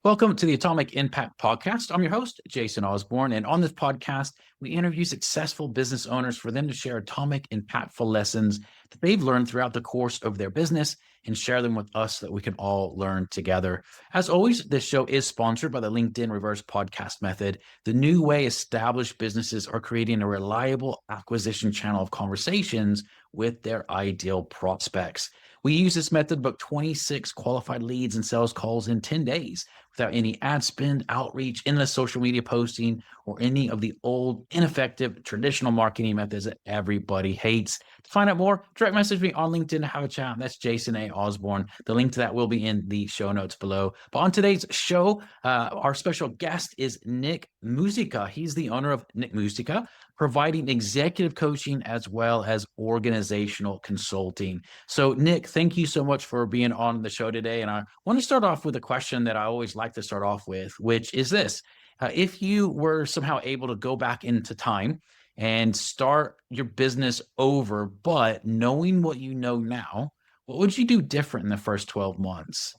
Welcome to the Atomic Impact Podcast. I'm your host, Jason Osborn. And on this podcast, we interview successful business owners for them to share atomic, impactful lessons that they've learned throughout the course of their business and share them with us so that we can all learn together. As always, this show is sponsored by the LinkedIn Reverse Podcast Method, the new way established businesses are creating a reliable acquisition channel of conversations with their ideal prospects. We use this method to book 26 qualified leads and sales calls in 10 days without any ad spend, outreach, endless social media posting, or any of the old, ineffective, traditional marketing methods that everybody hates. To find out more, direct message me on LinkedIn to have a chat. That's Jason A. Osborn. The link to that will be in the show notes below. But on today's show, our special guest is Nick Musica. He's the owner of Nick Musica, providing executive coaching as well as organizational consulting. So, Nick, thank you so much for being on the show today. And I want to start off with a question that I always like to start off with, which is this. If you were somehow able to go back into time and start your business over, but knowing what you know now, what would you do different in the first 12 months?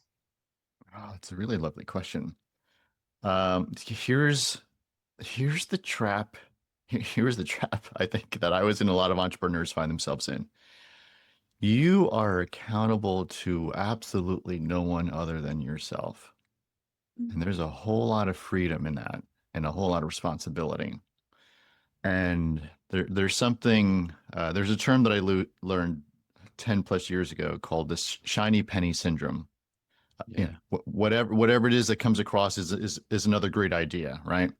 Oh, it's a really lovely question. Here's the trap. Here's the trap I think that I was in a lot of entrepreneurs find themselves in. You are accountable to absolutely no one other than yourself. And there's a whole lot of freedom in that and a whole lot of responsibility. And there's something, there's a term that I learned 10 plus years ago called this shiny penny syndrome. Yeah. Whatever it is that comes across is another great idea, right?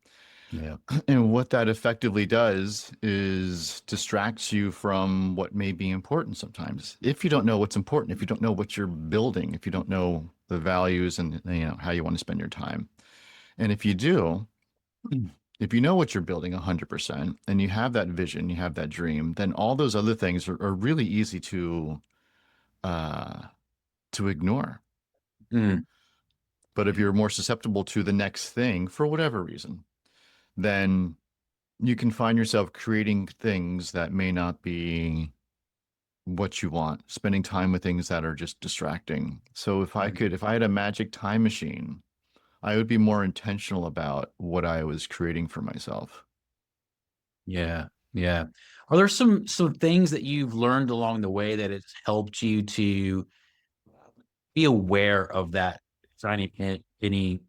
Yeah. And what that effectively does is distracts you from what may be important sometimes. If you don't know what's important, if you don't know what you're building, if you don't know the values and how you want to spend your time. And if you do, if you know what you're building 100% and you have that vision, you have that dream, then all those other things are really easy uh, to ignore. Mm. But if you're more susceptible to the next thing for whatever reason, then you can find yourself creating things that may not be what you want, spending time with things that are just distracting. So if I had a magic time machine, I would be more intentional about what I was creating for myself. Yeah. Yeah. Are there some things that you've learned along the way that it's helped you to be aware of that penny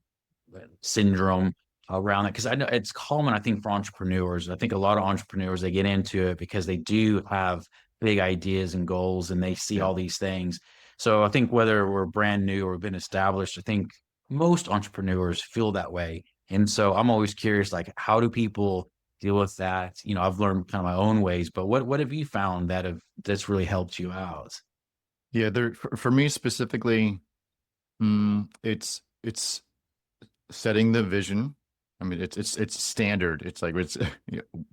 syndrome around it? Because I know it's common, I think, for entrepreneurs. I think a lot of entrepreneurs, they get into it because they do have big ideas and goals and they see Yeah. all these things. So I think whether we're brand new or been established, I think most entrepreneurs feel that way. And so I'm always curious, like, how do people deal with that? I've learned kind of my own ways, but what have you found that's really helped you out? Yeah, for me specifically, it's setting the vision. I mean, it's standard. It's like it's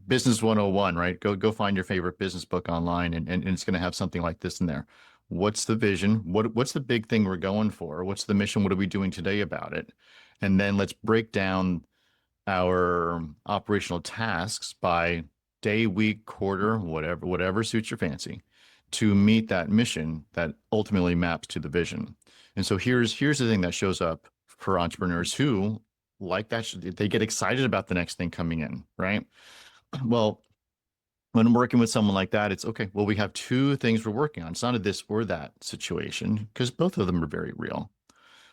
business 101, right? Go find your favorite business book online and it's going to have something like this in there. What's the vision? What's the big thing we're going for? What's the mission? What are we doing today about it? And then let's break down our operational tasks by day, week, quarter, whatever suits your fancy to meet that mission that ultimately maps to the vision. And so here's the thing that shows up for entrepreneurs who like that, they get excited about the next thing coming in, right? Well, when I'm working with someone like that, it's okay. Well, we have two things we're working on. It's not a this or that situation because both of them are very real.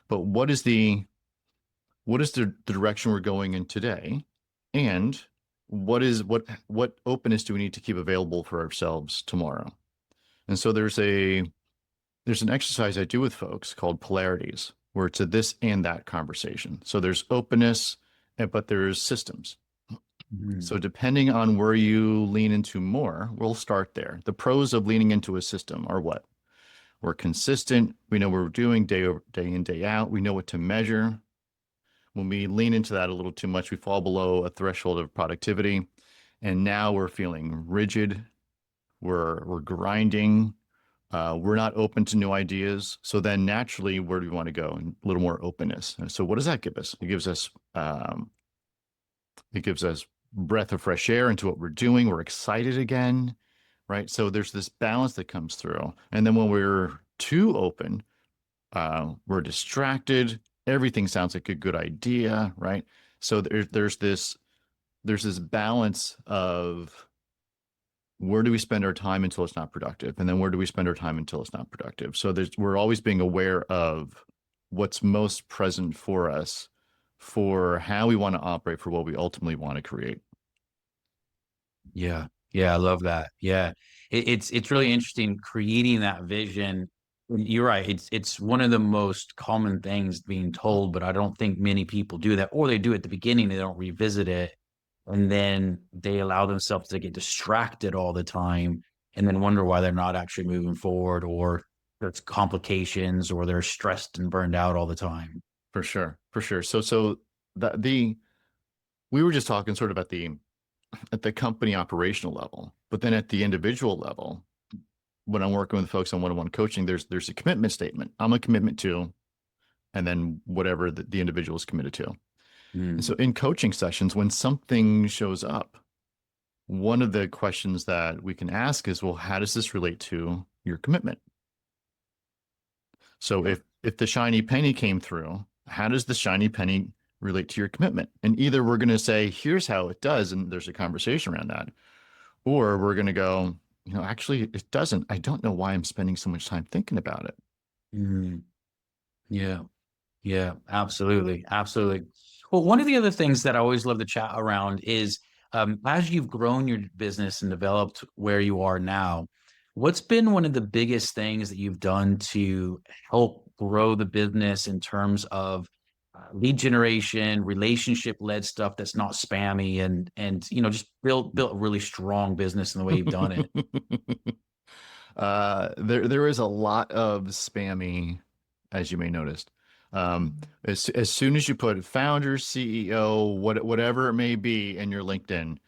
But what is the direction we're going in today? And what openness do we need to keep available for ourselves tomorrow? And so there's an exercise I do with folks called polarities, where it's a this and that conversation. So there's openness, but there's systems. Mhm. So depending on where you lean into more, we'll start there. The pros of leaning into a system are what? We're consistent. We know what we're doing day in, day out. We know what to measure. When we lean into that a little too much, we fall below a threshold of productivity. And now we're feeling rigid. We're grinding. We're not open to new ideas. So then naturally, where do we want to go? And a little more openness. And so what does that give us? It gives us breath of fresh air into what we're doing. We're excited again, right? So there's this balance that comes through. And then when we're too open, we're distracted. everything sounds like a good idea, right? So there's this balance of where do we spend our time until it's not productive, and then where do we spend our time until it's not productive. So we're always being aware of what's most present for us for how we want to operate for what we ultimately want to create. Yeah. Yeah, I love that. Yeah. It's really interesting creating that vision. You're right. It's one of the most common things being told, but I don't think many people do that, or they do at the beginning, they don't revisit it, and then they allow themselves to get distracted all the time and then wonder why they're not actually moving forward, or there's complications, or they're stressed and burned out all the time. For sure, for sure. So the we were just talking sort of at the company operational level, but then at the individual level, when I'm working with folks on one-on-one coaching, there's a commitment statement. I'm a commitment to, and then whatever the individual is committed to. And so Mm, in coaching sessions, when something shows up, one of the questions that we can ask is, well, how does this relate to your commitment? So yeah. if the shiny penny came through, how does the shiny penny relate to your commitment? And either we're going to say, here's how it does, and there's a conversation around that, or we're going to go, actually, it doesn't. I don't know why I'm spending so much time thinking about it. Mm, yeah. Yeah, absolutely. Absolutely. Well, one of the other things that I always love to chat around is as you've grown your business and developed where you are now, what's been one of the biggest things that you've done to help grow the business in terms of lead generation, relationship led stuff that's not spammy, and just built a really strong business in the way you've done it. There is a lot of spammy, as you may notice. As soon as you put founder, CEO, whatever it may be in your LinkedIn,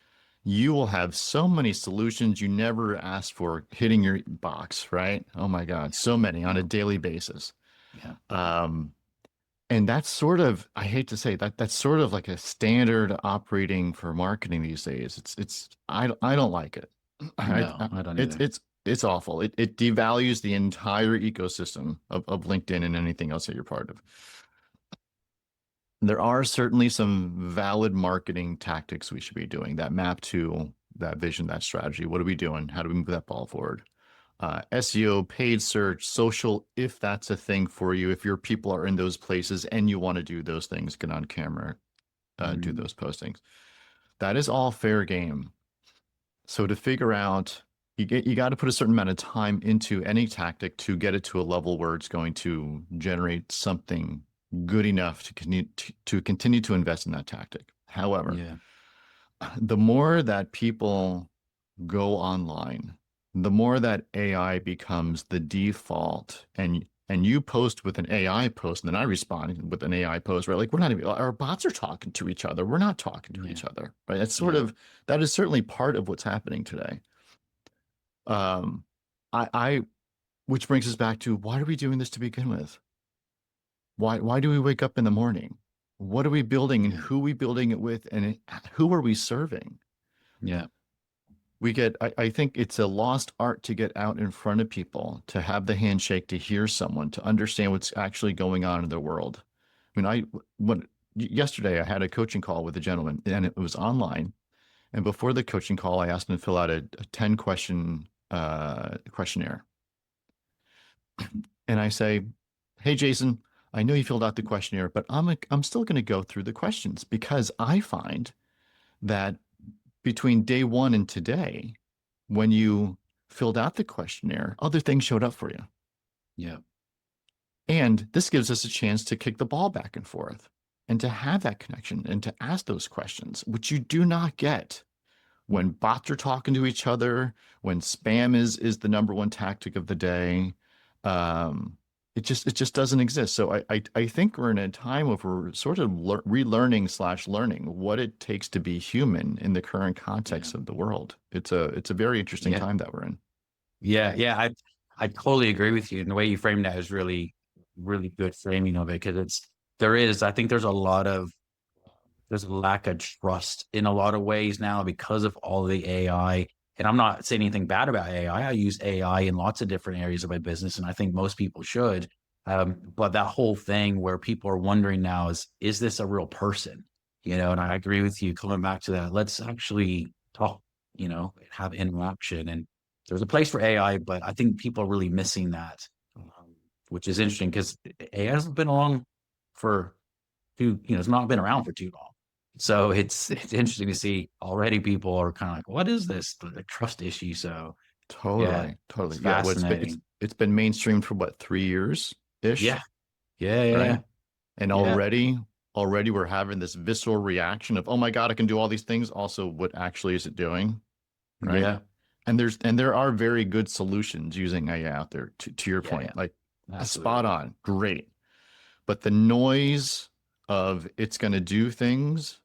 you will have so many solutions you never asked for hitting your box, right? Oh my God, so many on a Yeah. daily basis. Yeah. Um, and that's sort of, I hate to say that's sort of like a standard operating for marketing these days. I don't like it. No, I don't It's either. it's awful. It devalues the entire ecosystem of LinkedIn and anything else that you're part of. There are certainly some valid marketing tactics we should be doing that map to that vision, that strategy. What are we doing? How do we move that ball forward? SEO, paid search, social, if that's a thing for you, if your people are in those places and you want to do those things, get on camera, do Mm, those postings. That is all fair game. So to figure out, you got to put a certain amount of time into any tactic to get it to a level where it's going to generate something good enough to continue to invest in that tactic. However, yeah. the more that people go online, the more that AI becomes the default, and you post with an AI post, and then I respond with an AI post, right? Like we're not even, our bots are talking to each other. We're not talking to Yeah. each other, right? That's sort Yeah. of, that is certainly part of what's happening today. Um, I which brings us back to, why are we doing this to begin with? Why do we wake up in the morning? What are we building, and Yeah. who are we building it with, and who are we serving? Yeah. I think it's a lost art to get out in front of people, to have the handshake, to hear someone, to understand what's actually going on in their world. I mean, yesterday I had a coaching call with a gentleman, and it was online. And before the coaching call, I asked him to fill out a 10 question questionnaire. And I say, "Hey, Jason, I know you filled out the questionnaire, but I'm still going to go through the questions because I find that between day one and today, when you filled out the questionnaire, other things showed up for you. Yeah. And this gives us a chance to kick the ball back and forth and to have that connection and to ask those questions, which you do not get when bots are talking to each other, when spam is the number one tactic of the day. Um, it just doesn't exist. So I think we're in a time where we're sort of relearning slash learning what it takes to be human in the current Yeah. context of the world. It's a very interesting Yeah. time that we're in. Yeah. Yeah. I totally agree with you. And the way you framed that is really, really good framing of it, because I think there's a lack of trust in a lot of ways now because of all the AI. And I'm not saying anything bad about AI. I use AI in lots of different areas of my business, and I think most people should. But that whole thing where people are wondering now is this a real person? And I agree with you coming back to that. Let's actually talk, have interaction. And there's a place for AI, but I think people are really missing that, which is interesting because AI hasn't been along for it's not been around for too long. So it's interesting to see already people are kind of like, what is this? The trust issue. So yeah, Totally, it's totally. Yeah, well, fascinating. it's been mainstreamed for what, 3 years ish, Yeah. Yeah. Yeah. right? Yeah. And Yeah. already we're having this visceral reaction of, oh my God, I can do all these things. Also, what actually is it doing? Right. Yeah. And there are very good solutions using AI out there to your Yeah. point, Yeah. like a spot Absolutely. on, great. But the noise of it's going to do things,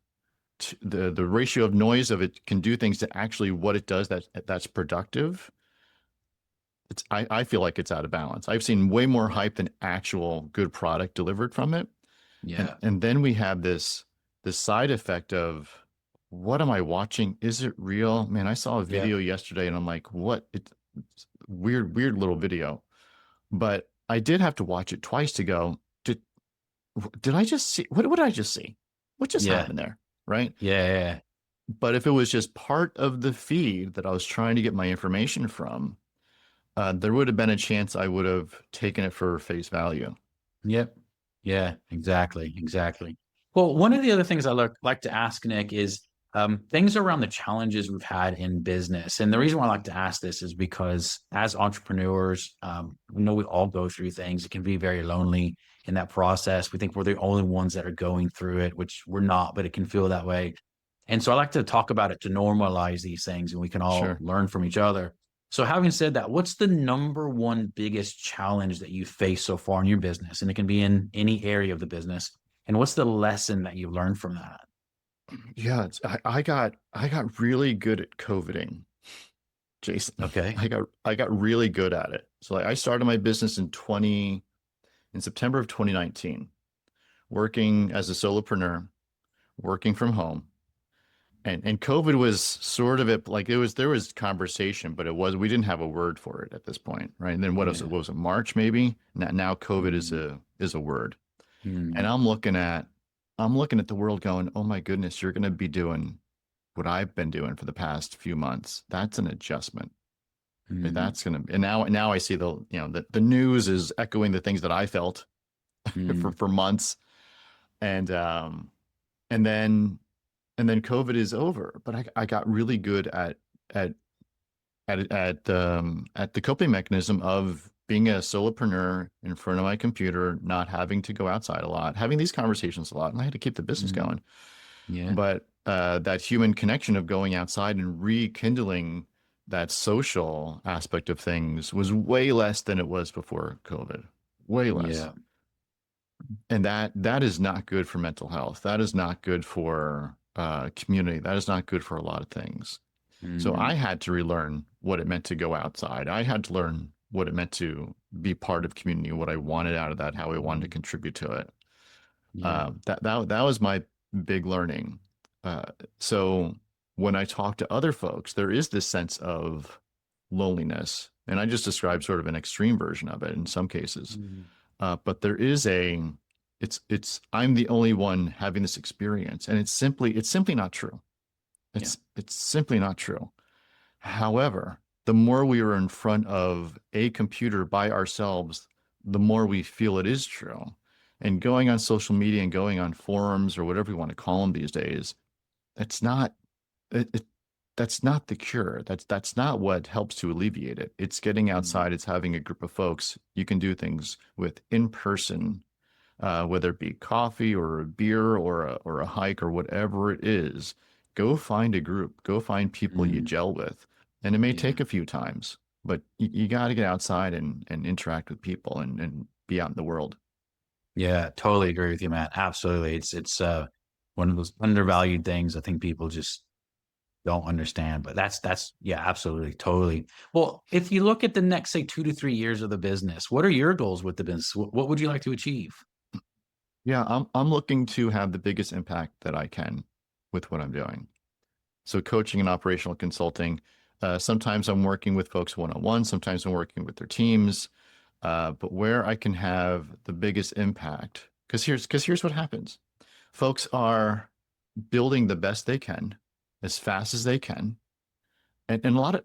the ratio of noise of it can do things to actually what it does that's productive. I feel like it's out of balance. I've seen way more Yeah. hype than actual good product delivered from it. Yeah. And then we have this side effect of what am I watching? Is it real? Man, I saw a Yeah. video yesterday and I'm like, what? It's weird little video. But I did have to watch it twice to go, did I just see what did I just see? What just Yeah. happened there? Right. Yeah. But if it was just part of the feed that I was trying to get my information from, there would have been a chance I would have taken it for face value. Yep. Yeah, exactly. Exactly. Well, one of the other things I like to ask Nick is things around the challenges we've had in business. And the reason why I like to ask this is because as entrepreneurs, we know we all go through things. It can be very lonely in that process. We think we're the only ones that are going through it, which we're not, but it can feel that way. And so I like to talk about it to normalize these things and we can all Sure. learn from each other. So, having said that, what's the number one biggest challenge that you face so far in your business? And it can be in any area of the business. And what's the lesson that you learned from that? Yeah, I got really good at coveting, Jason. Okay. I got really good at it. So like I started my business in September of 2019, working as a solopreneur, working from home. And COVID was sort of it, like there was conversation, but we didn't have a word for it at this point, right? And then Yeah. what was it, March maybe? Now COVID Mm, is a word. And mm, I'm looking at the world going, oh my goodness, you're gonna be doing what I've been doing for the past few months. That's an adjustment. Right? mm, That's gonna and now I see the news is echoing the things that I felt mm, for months. And and then and then COVID is over. But I got really good at at the coping mechanism of being a solopreneur in front of my computer, not having to go outside a lot, having these conversations a lot, and I had to keep the business mm. going. Yeah. But that human connection of going outside and rekindling that social aspect of things was way less than it was before COVID. Way less. Yeah. And that is not good for mental health. That is not good for community. That is not good for a lot of things. So I Mm, had to relearn what it meant to go outside. I had to learn what it meant to be part of community, what I wanted out of that, how I wanted to mm, contribute to it. yeah. That was my big learning. Uh, so when I talk to other folks, there is this sense of loneliness, and I just described sort of an extreme version of it in some cases. Mm, But there is it's I'm the only one having this experience, and it's simply not true. yeah. It's simply not true. However, the more we are in front of a computer by ourselves, the more we feel it is true. And going on social media and going on forums or whatever you want to call them these days, it's not it, it that's not the cure. That's not what helps to alleviate it. It's getting Mm, outside, it's having a group of folks you can do things with in person, whether it be coffee or a beer or a hike or whatever it is. Go find a group, go find people you mm, gel with. And it may yeah. take a few times, but you got to get outside and interact with people and be out in the world. Yeah. Totally agree with you, man. Absolutely. It's one of those undervalued things I think people just don't understand. But that's yeah, absolutely, totally. Well, if you look at the next, say, 2 to 3 years of the business, what are your goals with the business? What would you like to achieve? Yeah, I'm looking to have the biggest impact that I can with what I'm doing. So coaching and operational consulting. Sometimes I'm working with folks one-on-one. Sometimes I'm working with their teams. but where I can have the biggest impact. Because here's what happens. Folks are building the best they can as fast as they can. And a lot of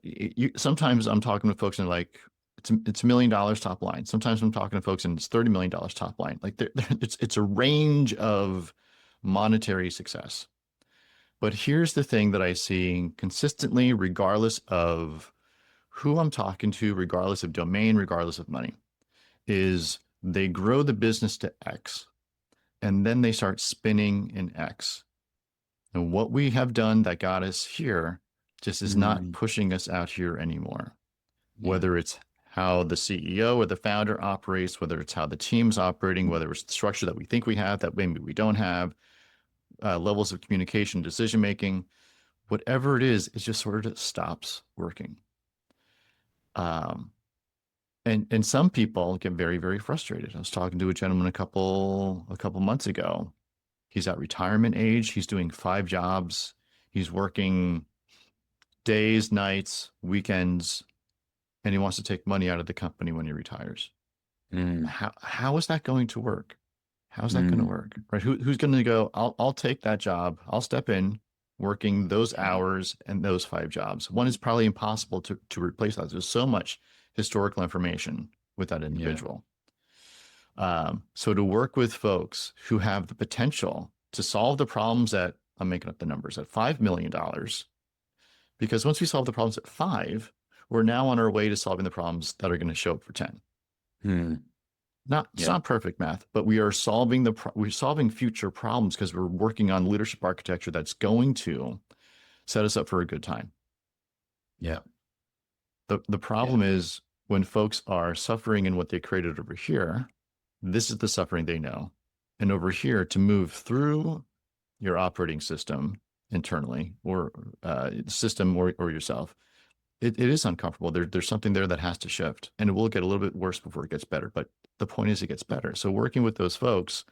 sometimes I'm talking to folks and like, it's $1 million top line. Sometimes I'm talking to folks and it's $30 million top line. Like it's a range of monetary success. But here's the thing that I see consistently, regardless of who I'm talking to, regardless of domain, regardless of money, is they grow the business to X and then they start spinning in X. And what we have done that got us here just is not pushing us out here anymore. Yeah. Whether it's how the CEO or the founder operates, whether it's how the team's operating, whether it's the structure that we think we have that maybe we don't have, levels of communication, decision-making, whatever it is sort of stops working. And some people get very, very frustrated. I was talking to a gentleman a couple months ago. He's at retirement age. He's doing 5 jobs. He's working days, nights, weekends, and he wants to take money out of the company when he retires. How is that going to work? How's that going to work? Right? Who's going to go, I'll take that job. I'll step in working those hours and those 5 jobs. One is probably impossible to replace that. There's so much historical information with that individual. Yeah. So to work with folks who have the potential to solve the problems at, I'm making up the numbers, at $5 million, because once we solve the problems at 5, we're now on our way to solving the problems that are going to show up for 10. It's not perfect math, but we are solving we're solving future problems because we're working on leadership architecture that's going to set us up for a good time. Yeah. The problem is when folks are suffering in what they created over here, this is the suffering they know. And over here, to move through your operating system internally or system or yourself, it is uncomfortable. There's something there that has to shift, and it will get a little bit worse before it gets better. But the point is it gets better. So working with those folks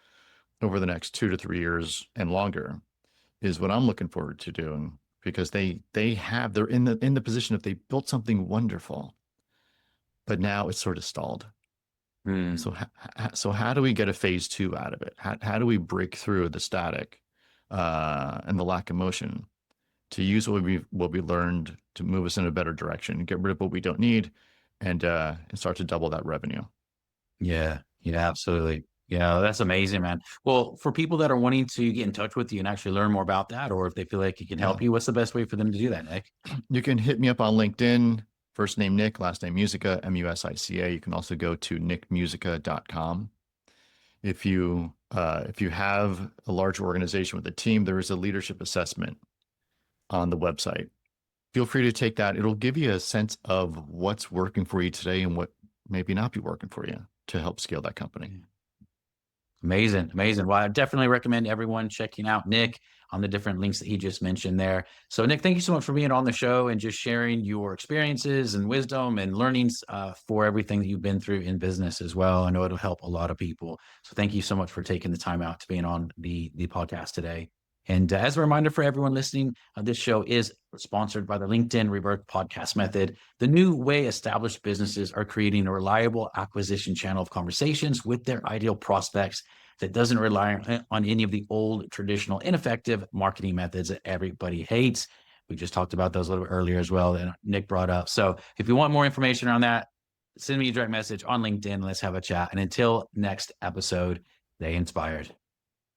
over the next 2 to 3 years and longer is what I'm looking forward to doing, because they're in the position that they built something wonderful, but now it's sort of stalled. So how do we get a phase 2 out of it? How do we break through the static and the lack of motion to use what we learned to move us in a better direction, get rid of what we don't need, and start to double that revenue? Yeah, absolutely. Yeah, that's amazing, man. Well, for people that are wanting to get in touch with you and actually learn more about that, or if they feel like it can help you, what's the best way for them to do that, Nick? You can hit me up on LinkedIn. First name Nick, last name Musica, Musica. You can also go to nickmusica.com. If you have a large organization with a team, there is a leadership assessment on the website. Feel free to take that. It'll give you a sense of what's working for you today and what maybe not be working for you to help scale that company. Amazing. Well, I definitely recommend everyone checking out Nick on the different links that he just mentioned there. So Nick, thank you so much for being on the show and just sharing your experiences and wisdom and learnings for everything that you've been through in business as well. I know it'll help a lot of people. So thank you so much for taking the time out to being on the podcast today. And as a reminder for everyone listening, this show is sponsored by the LinkedIn Rebirth Podcast Method, the new way established businesses are creating a reliable acquisition channel of conversations with their ideal prospects that doesn't rely on any of the old, traditional, ineffective marketing methods that everybody hates. We just talked about those a little bit earlier as well that Nick brought up. So if you want more information on that, send me a direct message on LinkedIn. Let's have a chat. And until next episode, stay inspired.